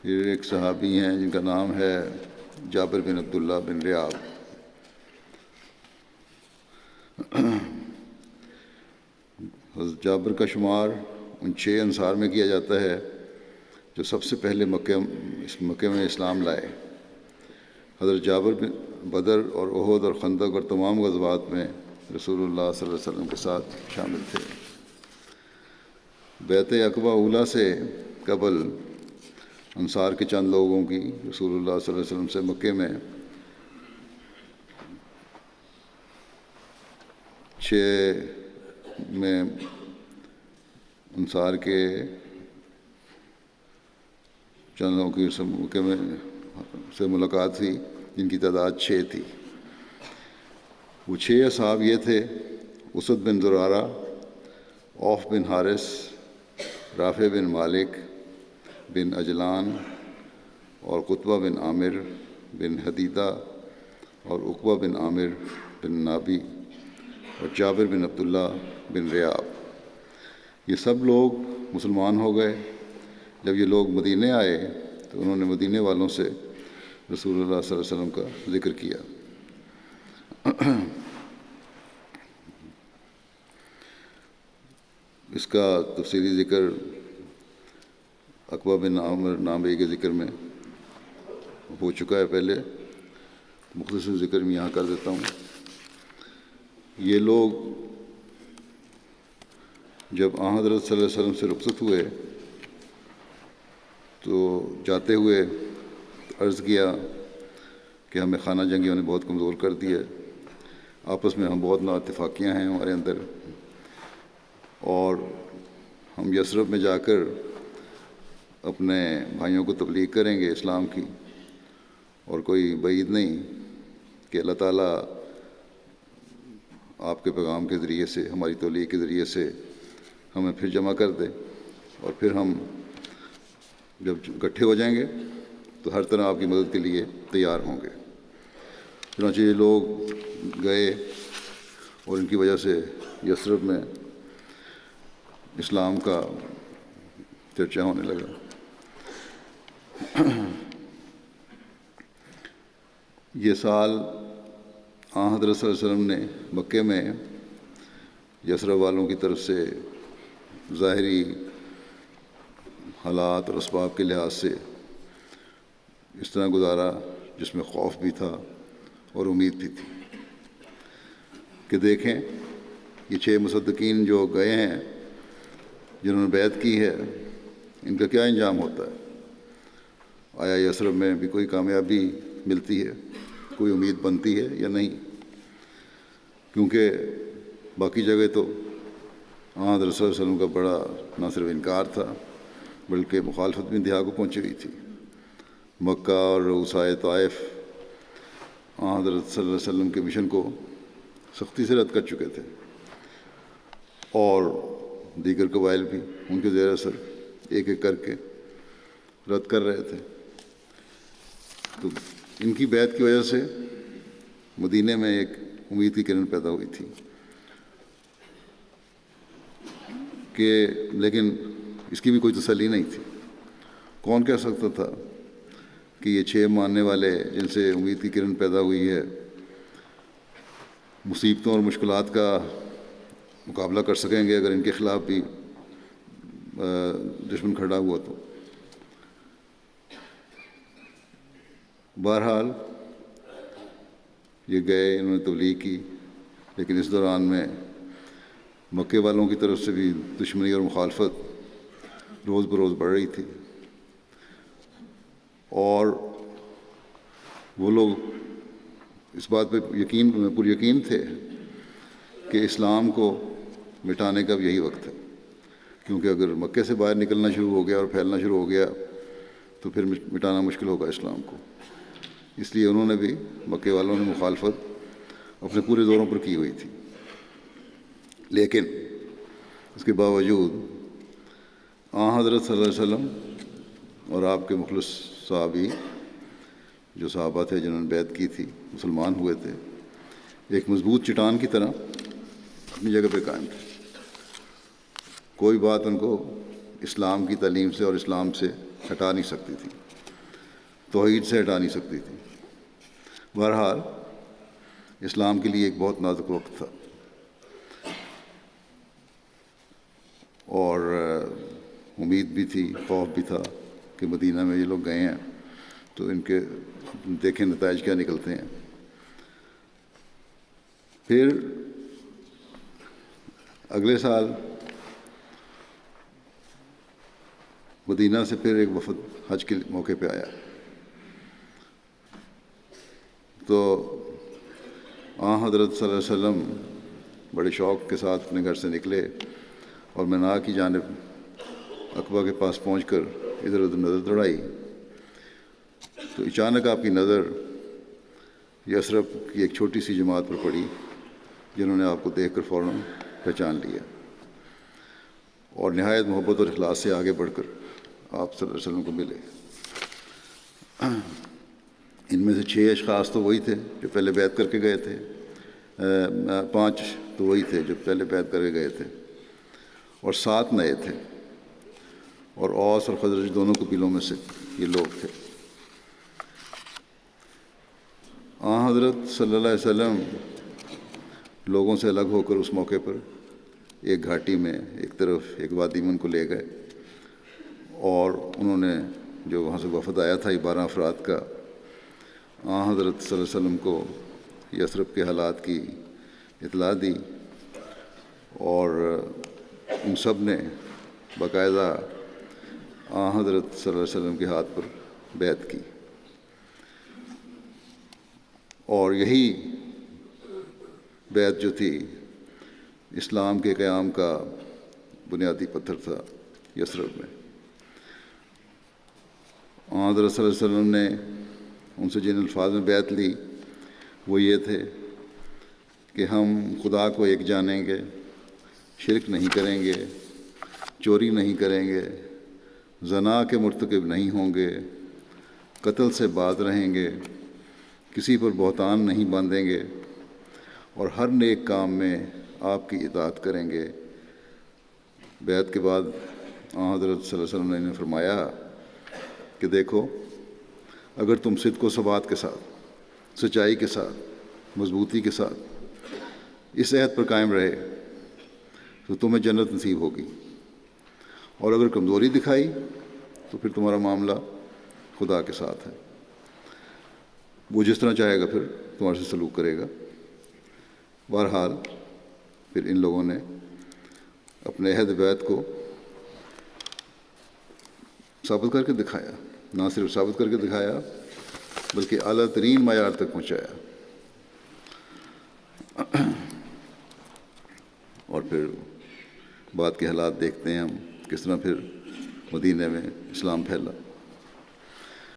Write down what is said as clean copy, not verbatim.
پھر ایک صحابی ہیں جن کا نام ہے جابر بن عبداللہ بن ریاب۔ حضرت جابر کا شمار ان 6 انصار میں کیا جاتا ہے جو سب سے پہلے مکے میں اسلام لائے۔ حضرت جابر بن بدر اور احد اور خندق اور تمام غزوات میں رسول اللہ صلی اللہ علیہ وسلم کے ساتھ شامل تھے۔ بیعت عقبہ اولیٰ سے قبل انصار کے چند لوگوں کی رسول اللہ صلی اللہ علیہ وسلم سے مکے میں 6 میں انصار کے چند لوگوں کی مکے میں سے ملاقات تھی جن کی تعداد 6 تھی۔ وہ 6 اصحاب یہ تھے: اسد بن زرارہ، اوف بن حارث، رافع بن مالک بن اجلان اور قطبہ بن عامر بن حدیدہ اور عقبہ بن عامر بن نابی اور جابر بن عبداللہ بن ریاب۔ یہ سب لوگ مسلمان ہو گئے۔ جب یہ لوگ مدینے آئے تو انہوں نے مدینے والوں سے رسول اللہ صلی اللہ علیہ وسلم کا ذکر کیا۔ اس کا تفصیلی ذکر عقبہ بن عامر نابی کے ذکر میں ہو چکا ہے پہلے، مختصر ذکر میں یہاں کر دیتا ہوں۔ یہ لوگ جب آن حضرت صلی اللہ علیہ وسلم سے رخصت ہوئے تو جاتے ہوئے عرض کیا کہ ہمیں خانہ جنگیوں نے بہت کمزور کر دیا ہے، آپس میں ہم بہت نااتفاقیاں ہیں ہمارے اندر، اور ہم یثرب میں جا کر اپنے بھائیوں کو تبلیغ کریں گے اسلام کی، اور کوئی بعید نہیں کہ اللہ تعالیٰ آپ کے پیغام کے ذریعے سے، ہماری تبلیغ کے ذریعے سے ہمیں پھر جمع کر دے، اور پھر ہم جب اکٹھے ہو جائیں گے تو ہر طرح آپ کی مدد کے لیے تیار ہوں گے۔ چنانچہ یہ لوگ گئے اور ان کی وجہ سے یثرب میں اسلام کا چرچا ہونے لگا۔ یہ سال آن حضرت صلی اللہ علیہ وسلم نے مکے میں یثرب والوں کی طرف سے ظاہری حالات اور اسباب کے لحاظ سے اس طرح گزارا جس میں خوف بھی تھا اور امید بھی تھی کہ دیکھیں یہ 6 مصدقین جو گئے ہیں، جنہوں نے بیعت کی ہے، ان کا کیا انجام ہوتا ہے؟ آیا یثرب میں بھی کوئی کامیابی ملتی ہے، کوئی امید بنتی ہے یا نہیں؟ کیونکہ باقی جگہ تو حضرت صلی اللہ علیہ وسلم کا بڑا نہ صرف انکار تھا بلکہ مخالفت بھی انتہا کو پہنچی ہوئی تھی۔ مکہ اور رؤسائے طائف حضرت صلی اللہ علیہ وسلم کے مشن کو سختی سے رد کر چکے تھے، اور دیگر قبائل بھی ان کے زیر اثر ایک ایک کر کے رد کر رہے تھے۔ تو ان کی بیعت کی وجہ سے مدینے میں ایک امید کی کرن پیدا ہوئی تھی کہ، لیکن اس کی بھی کوئی تسلی نہیں تھی۔ کون کہہ سکتا تھا کہ یہ 6 ماننے والے جن سے امید کی کرن پیدا ہوئی ہے مصیبتوں اور مشکلات کا مقابلہ کر سکیں گے اگر ان کے خلاف بھی دشمن کھڑا ہوا تو؟ بہرحال یہ گئے، انہوں نے تبلیغ کی، لیکن اس دوران میں مکے والوں کی طرف سے بھی دشمنی اور مخالفت روز بروز بڑھ رہی تھی، اور وہ لوگ اس بات پہ پر یقین تھے کہ اسلام کو مٹانے کا بھی یہی وقت ہے، کیونکہ اگر مکے سے باہر نکلنا شروع ہو گیا اور پھیلنا شروع ہو گیا تو پھر مٹانا مشکل ہوگا اسلام کو۔ اس لیے انہوں نے بھی، مکے والوں نے مخالفت اپنے پورے زوروں پر کی ہوئی تھی، لیکن اس کے باوجود حضرت صلی اللہ علیہ وسلم اور آپ کے مخلص صحابی جو صحابہ تھے جنہوں نے بیعت کی تھی، مسلمان ہوئے تھے، ایک مضبوط چٹان کی طرح اپنی جگہ پہ قائم تھے۔ کوئی بات ان کو اسلام کی تعلیم سے اور اسلام سے ہٹا نہیں سکتی تھی۔ توحید سے ہٹا نہیں سکتی تھی۔ بہرحال اسلام کے لیے ایک بہت نازک وقت تھا، اور امید بھی تھی، خوف بھی تھا کہ مدینہ میں یہ لوگ گئے ہیں تو ان کے دیکھیں نتائج کیا نکلتے ہیں۔ پھر اگلے سال مدینہ سے پھر ایک وفد حج کے موقع پہ آیا، تو حضرت صلی اللہ علیہ وسلم بڑے شوق کے ساتھ اپنے گھر سے نکلے اور مینا کی جانب عقبہ کے پاس پہنچ کر ادھر ادھر نظر دوڑائی تو اچانک آپ کی نظر یثرب کی ایک چھوٹی سی جماعت پر پڑی، جنہوں نے آپ کو دیکھ کر فوراً پہچان لیا اور نہایت محبت اور اخلاص سے آگے بڑھ کر آپ صلی اللہ علیہ وسلم کو ملے۔ ان میں سے 6 اشخاص تو وہی تھے جو پہلے بیعت کر کے گئے تھے، 5 تو وہی تھے جو پہلے بیعت کر کے گئے تھے، اور 7 نئے تھے، اور اوس اور خزرج دونوں قبیلوں میں سے یہ لوگ تھے۔ حضرت صلی اللہ علیہ وسلم لوگوں سے الگ ہو کر اس موقع پر ایک گھاٹی میں ایک طرف ایک وادی میں ان کو لے گئے، اور انہوں نے جو وہاں سے وفد آیا تھا 12 افراد کا، حضرت صلی اللہ علیہ وسلم کو یثرب کے حالات کی اطلاع دی، اور ان سب نے باقاعدہ حضرت صلی اللہ علیہ وسلم کے ہاتھ پر بیعت کی، اور یہی بیعت جو تھی اسلام کے قیام کا بنیادی پتھر تھا یثرب میں۔ حضرت صلی اللہ علیہ وسلم نے ان سے جن الفاظ میں بیعت لی وہ یہ تھے کہ ہم خدا کو ایک جانیں گے، شرک نہیں کریں گے، چوری نہیں کریں گے، زنا کے مرتکب نہیں ہوں گے، قتل سے باز رہیں گے، کسی پر بہتان نہیں باندھیں گے، اور ہر نیک کام میں آپ کی اطاعت کریں گے۔ بیعت کے بعد حضرت صلی اللہ علیہ وسلم نے فرمایا کہ دیکھو، اگر تم صدق و ثبات کے ساتھ، سچائی کے ساتھ، مضبوطی کے ساتھ اس عہد پر قائم رہے تو تمہیں جنت نصیب ہوگی، اور اگر کمزوری دکھائی تو پھر تمہارا معاملہ خدا کے ساتھ ہے، وہ جس طرح چاہے گا پھر تمہارے سے سلوک کرے گا۔ بہرحال پھر ان لوگوں نے اپنے عہد بیعت کو ثابت کر کے دکھایا، نہ صرف ثابت کر کے دکھایا بلکہ اعلیٰ ترین معیار تک پہنچایا، اور پھر بعد کے حالات دیکھتے ہیں ہم کس طرح پھر مدینہ میں اسلام پھیلا۔